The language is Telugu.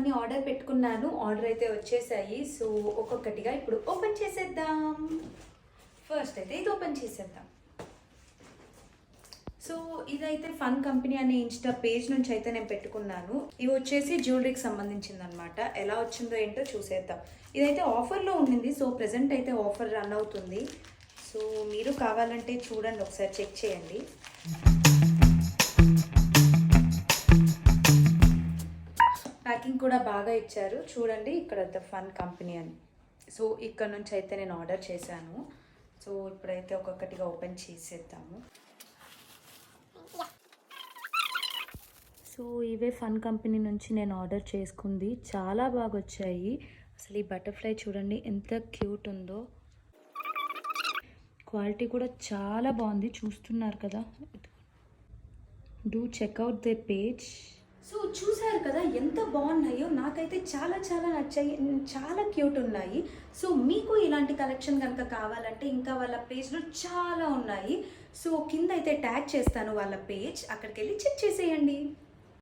అన్ని ఆర్డర్ పెట్టుకున్నాను. ఆర్డర్ అయితే వచ్చేసాయి. సో ఒక్కొక్కటిగా ఇప్పుడు ఓపెన్ చేసేద్దాం. ఫస్ట్ అయితే ఇది ఓపెన్ చేసేద్దాం. సో ఇదైతే ఫన్ కంపెనీ అనే ఇన్స్టా పేజ్ నుంచి అయితే నేను పెట్టుకున్నాను. ఇవి వచ్చేసి జ్యువెలరీకి సంబంధించింది అనమాట. ఎలా వచ్చిందో ఏంటో చూసేద్దాం. ఇదైతే ఆఫర్లో ఉండింది. సో ప్రెజెంట్ అయితే ఆఫర్ రన్ అవుతుంది. సో మీరు కావాలంటే చూడండి, ఒకసారి చెక్ చేయండి. ప్యాకింగ్ కూడా బాగా ఇచ్చారు. చూడండి ఇక్కడ ద ఫన్ కంపెనీ అని. సో ఇక్కడ నుంచి అయితే నేను ఆర్డర్ చేశాను. సో ఇప్పుడైతే ఒక్కొక్కటిగా ఓపెన్ చేసేద్దాము. సో ఇవే ఫన్ కంపెనీ నుంచి నేను ఆర్డర్ చేసుకుంది. చాలా బాగా వచ్చాయి. అసలు ఈ బటర్ఫ్లై చూడండి ఎంత క్యూట్ ఉందో. క్వాలిటీ కూడా చాలా బాగుంది, చూస్తున్నారు కదా. Do checkout they page. So చూసారు కదా ఎంత బాగున్నాయో. నాకైతే చాలా చాలా నచ్చాయి, చాలా క్యూట్ ఉన్నాయి. సో మీకు ఇలాంటి కలెక్షన్ కనుక కావాలంటే ఇంకా వాళ్ళ పేజ్లో చాలా ఉన్నాయి. సో కింద అయితే ట్యాగ్ చేస్తాను వాళ్ళ పేజ్, అక్కడికి వెళ్ళి చెక్ చేసేయండి.